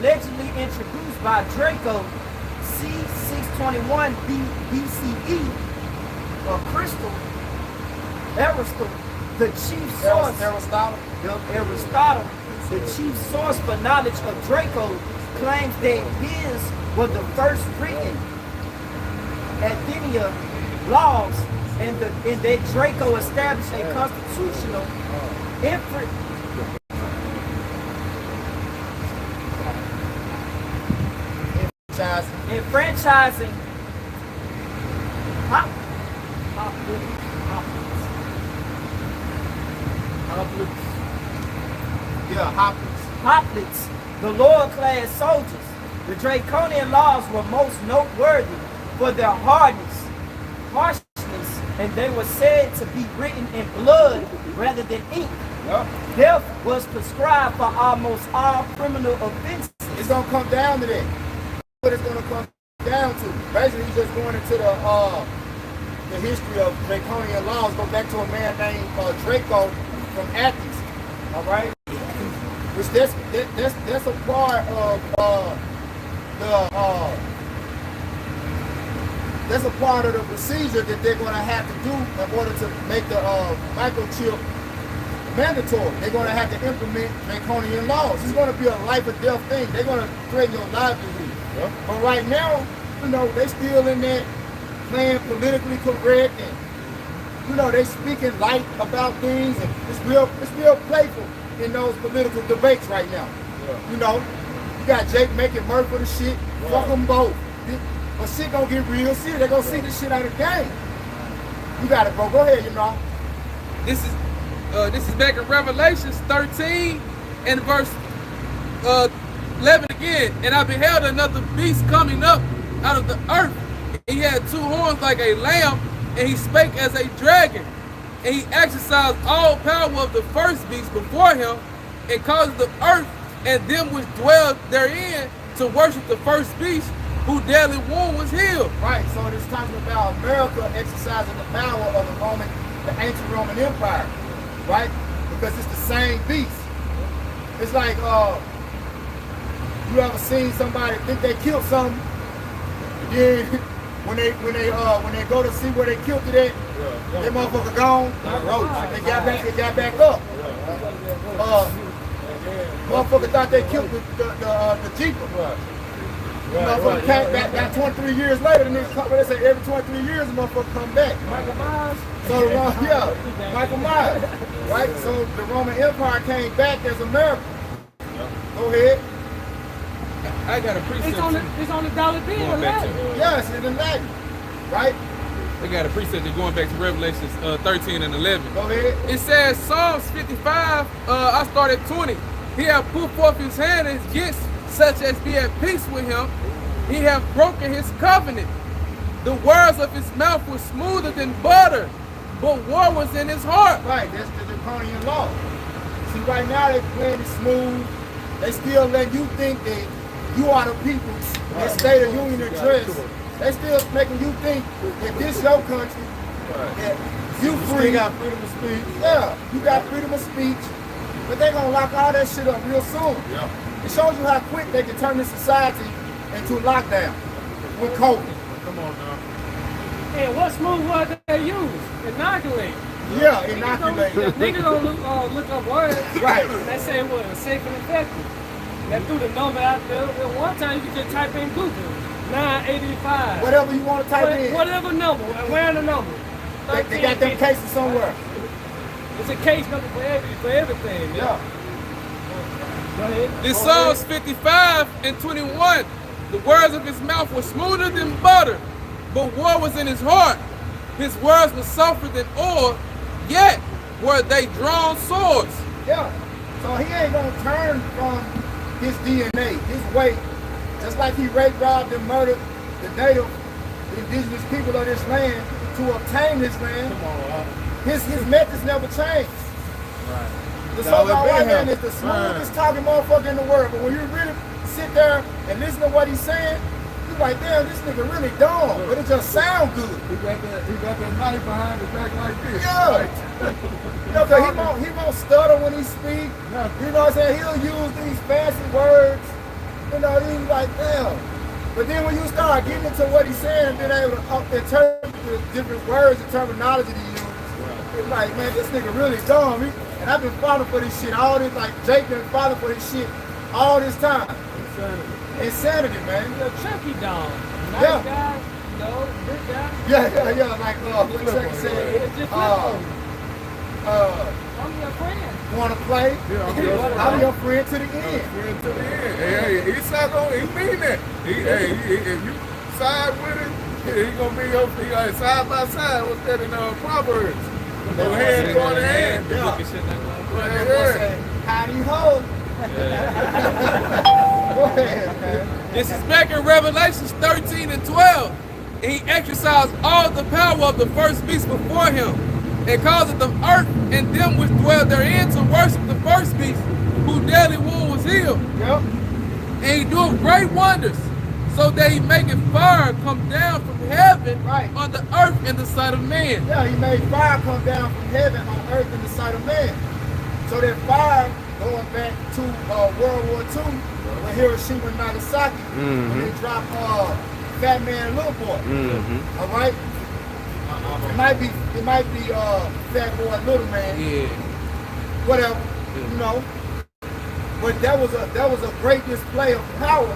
allegedly introduced by Draco c. 621 BCE, or Crystal, Aristotle, the chief source. Aristotle, the chief source for knowledge of Draco, claims that his were the first written Athenian laws, and that Draco established a constitutional enfranchising hoplites, the lower class soldiers. The Draconian laws were most noteworthy for their harshness, and they were said to be written in blood rather than ink. Yep. Death was prescribed for almost all criminal offenses. It's gonna come down to that. What it's gonna come down to. Basically, he's just going into the history of Draconian laws. Go back to a man named Draco from Athens. All right, which that's a part of that's a part of the procedure that they're going to have to do in order to make the microchip mandatory. They're going to have to implement Draconian laws. It's going to be a life or death thing. They're going to threaten your livelihood. Yeah. But right now, you know, they still in there playing politically correct, and you know, they speaking light about things, and it's real playful in those political debates right now. Yeah. You know, you got Jake making murder for the shit. Right. Fuck them both. But shit gonna get real serious. They gonna see this shit out of the game. You got it, bro. Go ahead, you know. This is back in Revelations 13 and verse 11 again. And I beheld another beast coming up out of the earth. He had two horns like a lamb, and he spake as a dragon. And he exercised all power of the first beast before him, and caused the earth and them which dwell therein to worship the first beast, whose deadly wound was healed. Right, so it's talking about America exercising the power of the ancient Roman Empire, right? Because it's the same beast. It's like, you ever seen somebody think they killed something, and then when they go to see where they killed it at, that motherfucker gone. They got back up. Motherfucker thought they killed the Jeeper. Motherfucker came back, got 23 years later, and they say every 23 years the motherfucker come back. Michael Myers? So Michael Myers. Right? So the Roman Empire came back as America. Go ahead. I got a precept. It's on the dollar bill, Latin. Yes, it's in Latin. Right? They got a precept going back to Revelations 13 and 11. Go ahead. It says Psalms 55, I started 20. He hath put forth his hand against such as be at peace with him. He hath broken his covenant. The words of his mouth were smoother than butter, but war was in his heart. Right, that's the Draconian law. See, right now they playing it smooth. They still let you think that you are the people. That State of Union address. They still making you think that this your country. That you free. You got freedom of speech. Yeah, you got freedom of speech. But they gonna lock all that shit up real soon. Yeah. It shows you how quick they can turn this society into lockdown with COVID. Come on now. And what smooth word they use? Inoculate. Yeah, inoculate. Niggas don't look up words. Right. They say it was safe and effective. They threw the number out there. At one time you could just type in Google 985. Whatever you want to type in. Whatever number. Where the number? They got them cases somewhere. It's a case number for everything. Yeah. Go ahead. This Psalms 55 and 21. The words of his mouth were smoother than butter, but war was in his heart. His words were softer than oil, yet were they drawn swords. Yeah. So he ain't gonna turn from his DNA, his way, just like he raped, robbed, and murdered the native indigenous people of this land to obtain this land. Come on, His methods never changed. right. The so-called white man is the smoothest talking motherfucker in the world, but when you really sit there and listen to what he's saying, you're like, damn, this nigga really dumb, but it just sound good. He got that knife behind his back like this. Yeah. You know, cause he won't stutter when he speak. Yeah. You know what I'm saying? He'll use these fancy words. You you like, damn. But then when you start getting into what he's saying, being able to interpret the different words and terminology to use, it's like, man, this nigga really dumb. And I've been falling for this shit all this, like Jake been falling for this shit all this time. Insanity, man. You're a chunky dog. Nice Yeah. guy, no, big guy. Yeah. Like, what Chucky said, I'm your friend. wanna play? Yeah, I'm your friend to the end. Friend to the end. Hey, he side on. He mean that. If you side with him, he gonna be your side by side. What's that in Proverbs? Go hand go in hand. Yeah. Yeah. Howdy ho. Go ahead, man. This is back in Revelations 13 and 12. And he exercised all the power of the first beast before him, and caused the earth and them which dwell therein to worship the first beast, whose deadly wound was healed. Yep. And he doeth great wonders, so that he maketh fire come down from heaven Right. on the earth in the sight of man. Yeah, he made fire come down from heaven on earth in the sight of man. So that fire, going back to World War II, when Hiroshima and Nagasaki, when they dropped Fat Man and Little Boy. All right? It might be Fat Boy and Little Man. Yeah. Whatever, you know. But that was a great display of power,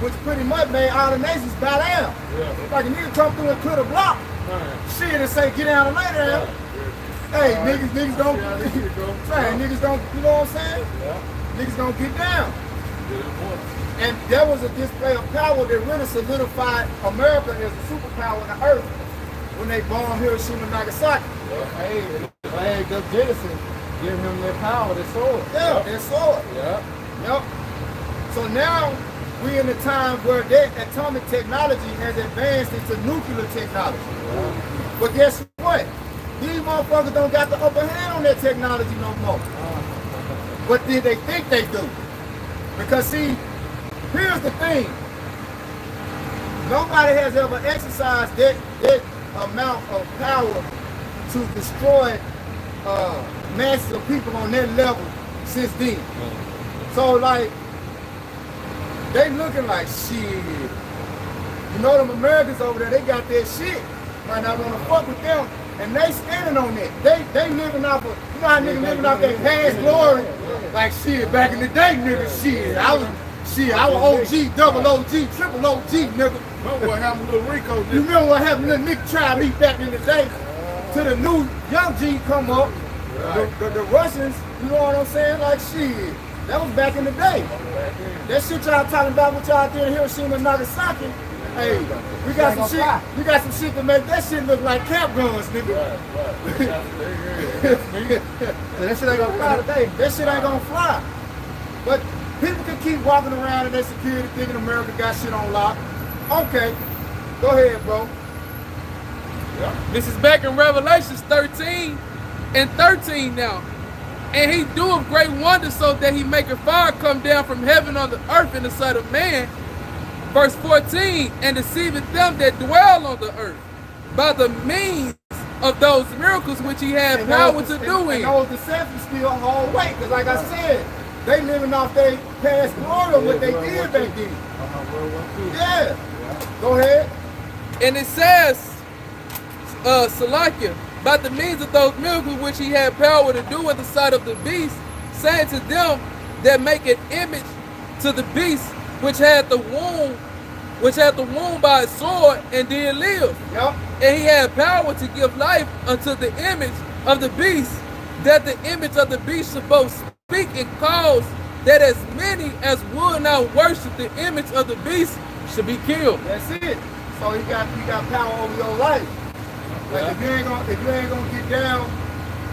which pretty much made all the nations bow down. Yeah. Like a nigga come through and clear the block, shit, and say get down and lay down. Hey, niggas don't, niggas don't, you know what I'm saying? Niggas don't get down. And that was a display of power that really solidified America as a superpower on the earth when they bombed Hiroshima and Nagasaki. Hey, the Jennison give him their power, their sword. Yeah, they saw it. Yep. So now we in a time where that atomic technology has advanced into nuclear technology. But guess what? These motherfuckers don't got the upper hand on that technology no more. But then they think they do. Because see, here's the thing. Nobody has ever exercised that amount of power to destroy masses of people on that level since then. So like, they looking like shit. You know them Americans over there, they got that shit. Might not wanna fuck with them. And they standing on that. They living off of, you know how niggas living off their past glory? Like shit, back in the day, nigga, shit. I was OG, double OG, triple OG, nigga. Remember what happened to Little Rico? You remember what happened to Nick tried me back in the day? To the new young G come up, the Russians, you know what I'm saying? Like shit, that was back in the day. That shit y'all talking about what y'all did in Hiroshima and Nagasaki. Hey, we got some shit. We got some shit to make that shit look like cap guns, nigga. That shit ain't gonna fly today. That shit ain't gonna fly. But people can keep walking around in their security thinking America got shit on lock. Okay, go ahead, bro. This is back in Revelations 13 and 13 now. And he doeth great wonders, so that he maketh fire come down from heaven on the earth in the sight of man. Verse 14, and deceiveth them that dwell on the earth by the means of those miracles which he had power to do in. And those deceptions still hold weight, because like I said, they living off their past glory of what they did back then. Yeah. Go ahead. And it says, Salakia, by the means of those miracles which he had power to do in the sight of the beast, saying to them that make an image to the beast, which had the wound by his sword and did live. Yep. And he had power to give life unto the image of the beast, that the image of the beast should both speak and cause that as many as would not worship the image of the beast should be killed. That's it. So you got power over your life. Like if you ain't gonna get down,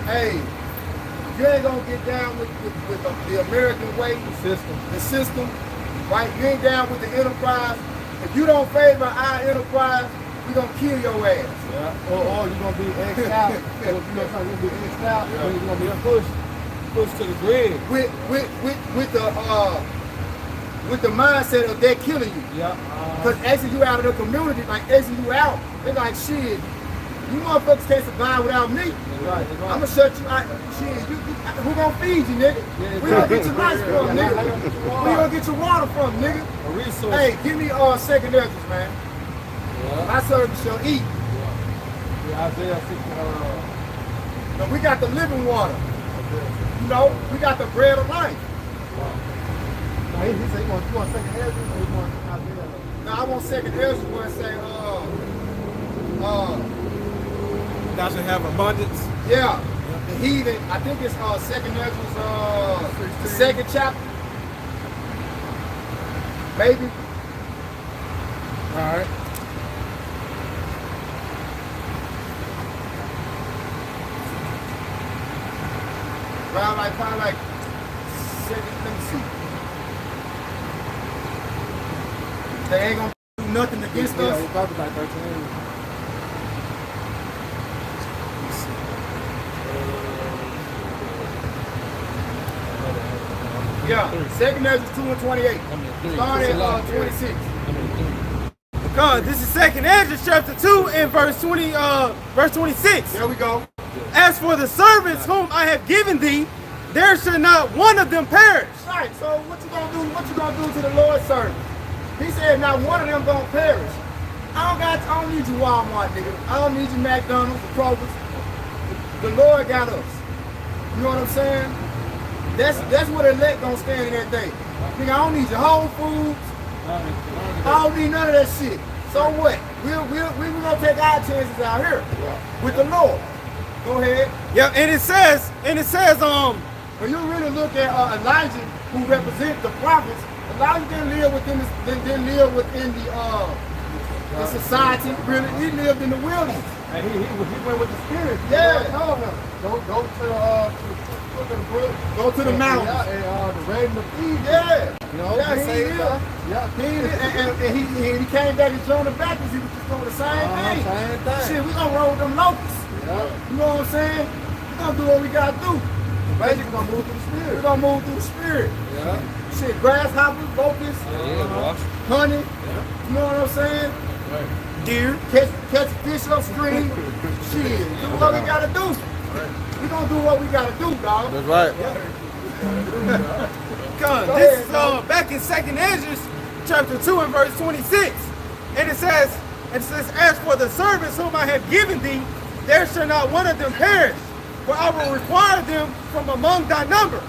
hey, if you ain't gonna get down with the American way, the system, right? You ain't down with the enterprise. If you don't favor our enterprise, we gonna kill your ass. Yeah. Or you're gonna be X'd out. You're gonna be X'd out, or you're gonna be pushed to the grid. With the mindset of that killing you. Yeah. Because exiting you out of the community, like exiting you out, they're like shit. You motherfuckers can't survive without me. Right. I'm gonna shut you out. Shit, who gonna feed you, nigga? We gonna get your lights from, nigga. We gonna get your water from, nigga. A resource. Hey, give me second entrance, man. My service shall eat. Isaiah 6. Now, we got the living water. You know, we got the bread of life. He said you want second Ezra or you want Isaiah? Now I want second Ezra where it say Thou shalt have abundance. yeah, the heathen. I think it's second Ezra's the second chapter. Maybe. All right. Probably like second. Let me see. They ain't gonna do nothing against us. We're probably like 13. Yeah, second Ezra 2 and 28. Start at 26. Because this is second Ezra chapter 2 and verse 26. There we go. As for the servants whom I have given thee, there shall not one of them perish. Right. So what you gonna do? What you gonna do to the Lord's servant? He said, not one of them gonna perish. I don't need you Walmart, nigga. I don't need you McDonald's, the Kroger's. The Lord got us. You know what I'm saying? That's what elect gonna stand in that day. Nigga, I don't need your Whole Foods. I don't need none of that shit. So what? We gonna take our chances out here with the Lord. Go ahead. Yeah, and it says, When you really look at Elijah, who represents the prophets, Elijah didn't live within the society. Really, he lived in the wilderness. and he went with the spirit. Yeah. The Lord told him, go to the brook, Go to the mountains. and the raven of feed. Yeah. You know, Yeah, he say, did. yeah, And he came back and Jonah Baptist. He was just doing the same thing. same thing. Shit, we gonna roll them locusts. Yeah. You know what I'm saying? We gonna do what we gotta do. Basically, gonna move through the We spirit. gonna move through the spirit. Yeah. Shit, grasshoppers, locusts, honey. You know what I'm saying? Deer. Catch fish upstream. Shit, do what we gotta do. We gonna do what we gotta do, dog. That's right. Because Go this ahead, is man. back in 2nd Ezra chapter 2 and verse 26. And it says, as for the servants whom I have given thee, there shall not one of them perish, for I will require them from among thy number.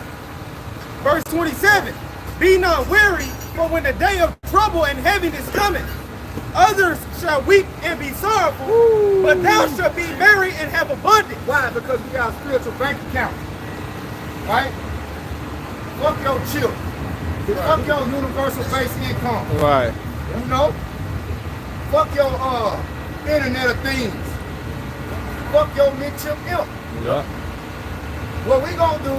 Verse 27, be not weary, for when the day of trouble and heaviness cometh, others shall weep and be sorrowful, but thou shalt be merry and have abundance. Why? Because we got a spiritual bank account. Right? Fuck your chip. Fuck your universal base income. Right. You know? Fuck your Internet of Things. Fuck your mid-chip ilk. Yeah. What we gonna do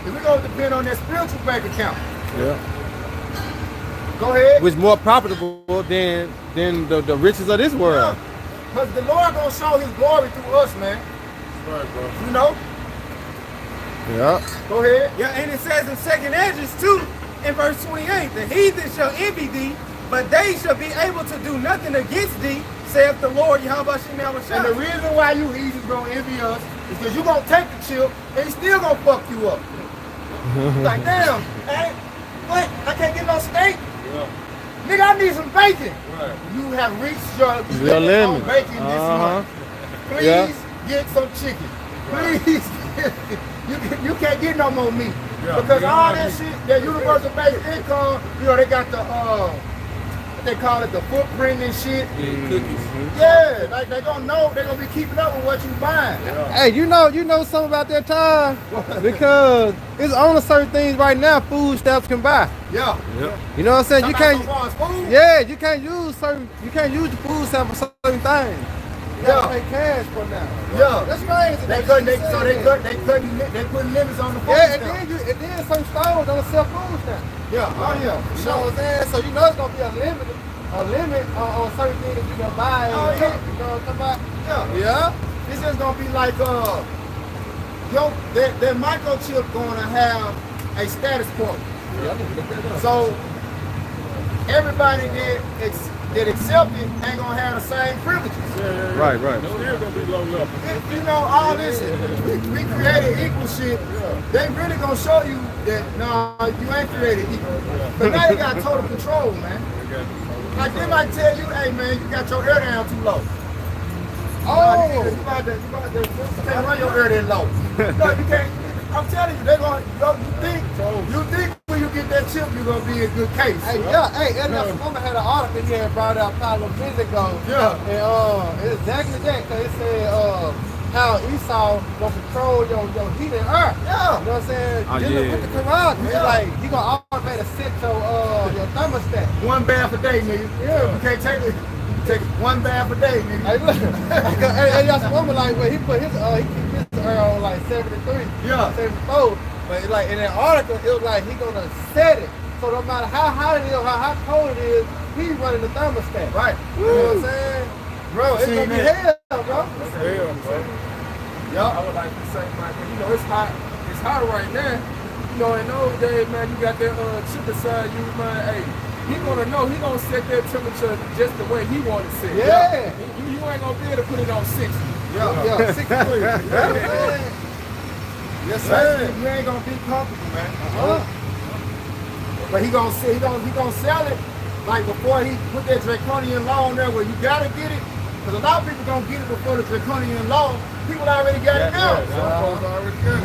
is we gonna depend on that spiritual bank account. Yeah. Go ahead. Which more profitable than the riches of this world. Because the Lord gonna show his glory through us, man. Right, bro. You know? Yeah. Go ahead. Yeah, and it says in 2nd Ezra 2 in verse 28, the heathen shall envy thee, but they shall be able to do nothing against thee, saith the Lord Yahweh Shem And the Yahweh. reason why you heathens gonna envy us is because you gonna take the chip and he still gonna fuck you up. Like, damn, hey, what? I can't get no steak? Yeah. Nigga, I need some bacon. Right. You have reached your Your limit on limit. bacon this month. Please Yeah. get some chicken. Please. You can't get no more meat. Yeah. Because Yeah. all that shit, that universal basic income, you know, they got the what they call it, the footprint and shit. Cookies. Yeah, like they gonna know, they gonna be keeping up with what you buying. Hey, you know something about that time? Because it's only certain things right now food stamps can buy. Yeah. You know what I'm saying? You Somebody can't. gonna buy us food? Yeah, you can't use the food stamp for certain things. You gotta Yeah. pay cash for now. Yeah. That's crazy. They putting limits on the food Yeah, and stamp. then some stores don't sell food stamps. Yeah, oh yeah. You know what I'm saying? So you know it's gonna be a limit on certain things you can buy. Oh, yeah. You know what I'm talking about? Yeah. Yeah. It's just gonna be like that microchip gonna have a status quo. So everybody that that accept it ain't gonna have the same privileges. Right. Still gonna be low level. You know, all this, we created equal shit. They really gonna show you that, nah, you ain't created equal. But now you got total control, man. Like they might tell you, hey man, you got your air down too low. Oh, you about to can't run your air that low. No, you can't. I'm telling you, they're gonna. You think when you get that chip, you're gonna be in good case. Hey, Eddie Woman had an article he had brought out probably a minute ago. Yeah. And it's exactly that, because it said how Esau gonna control your heat and earth. Yeah. You know what I'm saying? Oh, Dealing yeah. with the Quran. He's like, he gonna automatically set your thermostat. One bath a day, nigga. Yeah. You can't take it. Take one bath a day, nigga. Hey, look. Hey, y'all woman like, well, he put his he keep his on like 73, Yeah. 74. But it, like in that article, it was like he gonna set it. So no matter how hot it is, how cold it is, he's running the thermostat. Right. You know what I'm saying? Bro, it's gonna be hell, bro. Yeah. I would like to say, man, you know, it's hot right now. You know, in those days, man, you got that chip inside you, man. Hey, he gonna know, he gonna set that temperature just the way he want it set. Yeah. You ain't gonna be able to put it on 60. Yeah, 63. Yeah. Yes, sir. You ain't gonna be comfortable, man. But he gonna sell it like before he put that draconian law on there where you gotta get it. Because a lot of people gonna get it before the draconian law. People already got it now.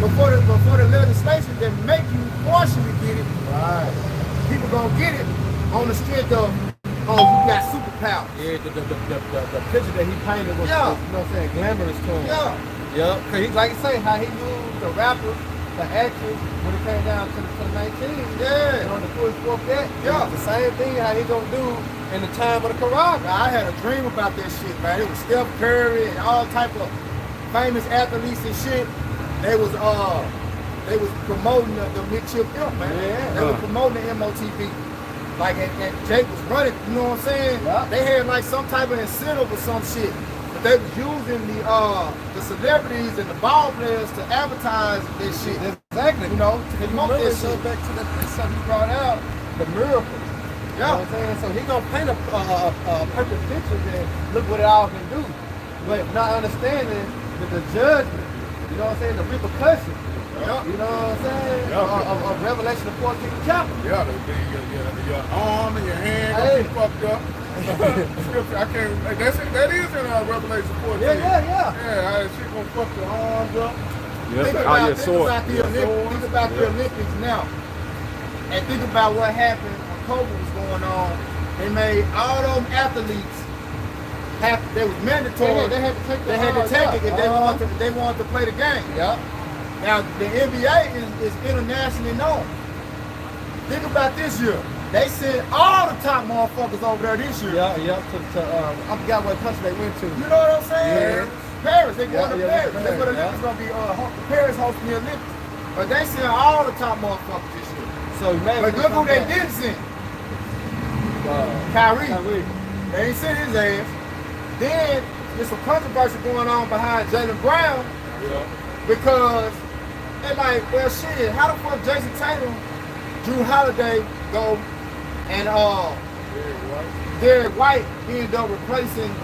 Before the legislation that make you partially get it. Right. People gonna get it on the strength of, oh, you got superpowers. Yeah, the picture that he painted was, Yeah. you know what I'm saying, glamorous to him. Yeah. Yeah, because he, like you say, how he used the rappers, the actors, when it came down to the 19. Yeah. You know, the full fork that. Yeah. It's the same thing how he gonna do in the time of the Quran. I had a dream about that shit, man. It was Steph Curry and all type of famous athletes and shit. They was promoting the mid-chip imp, man. Yeah. They was promoting the MOTV. Like, and Jake was running, you know what I'm saying? Yeah. They had like some type of incentive or some shit. But they was using the celebrities and the ball players to advertise this shit. Exactly. You know, to promote Remember, this so shit. back to the something he brought out, the miracle. You know what I'm saying? So he gonna paint a perfect picture that look what it all can do. But not understanding the judgment, you know what I'm saying, the repercussion. Yeah. You know what I'm saying? Yeah. Of Revelation the 14th chapter. Yeah, your arm and your hand gonna be fucked up. Scripture, I can't. That is in Revelation 14. Yeah. Yeah, she gonna fuck your arms up. Think about the Olympics now, and think about what happened when COVID was going on. They made all those athletes they was mandatory. They had to take it if they wanted to play the game. Yeah. Now the NBA is internationally known. Think about this year. They sent all the top motherfuckers over there this year. Yeah. I forgot what country they went to. You know what I'm saying? Yeah. Paris. They going to Paris. Paris. That's where the Olympics gonna be. Paris hosting the Olympics. But they sent all the top motherfuckers this year. So imagine. But look who they didn't send. Kyrie. They ain't sent his ass. Then there's some controversy going on behind Jaylen Brown because they're like, well, shit, how the fuck Jason Tatum, Drew Holiday go and Derek White ended up replacing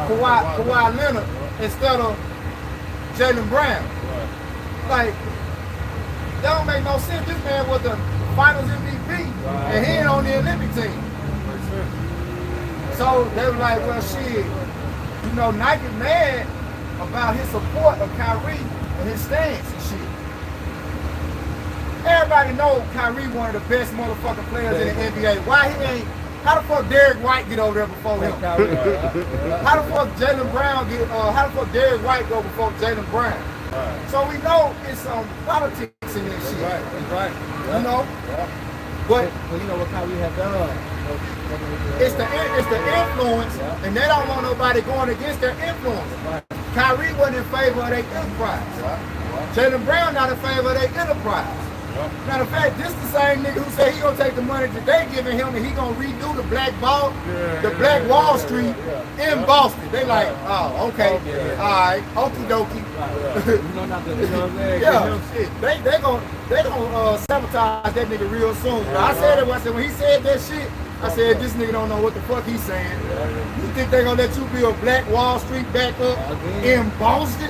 Kawhi Leonard instead of Jaylen Brown? Like, that don't make no sense. This man was the Finals MVP and he ain't on the Olympic team. So they were like, well, shit, you know, Nike mad about his support of Kyrie and his stance and shit. Everybody knows Kyrie one of the best motherfucking players in the NBA. Why he ain't? How the fuck Derek White get over there before him? How the fuck Jaylen Brown get? How the fuck Derek White go before Jaylen Brown? So we know it's some politics in this shit. Right. You know, but you know what Kyrie have done. it's the influence, and they don't want nobody going against their influence. Kyrie wasn't in favor of their enterprise. Jaylen Brown not in favor of their enterprise. Matter of fact, this the same nigga who said he gonna take the money that they giving him and he gonna redo the Black Wall Street in Boston. They like, oh, okay, all right, okie dokie. They gonna sabotage that nigga real soon. I said it when he said that shit. I said, this nigga don't know what the fuck he's saying. You think they gonna let you build Black Wall Street back up in Boston?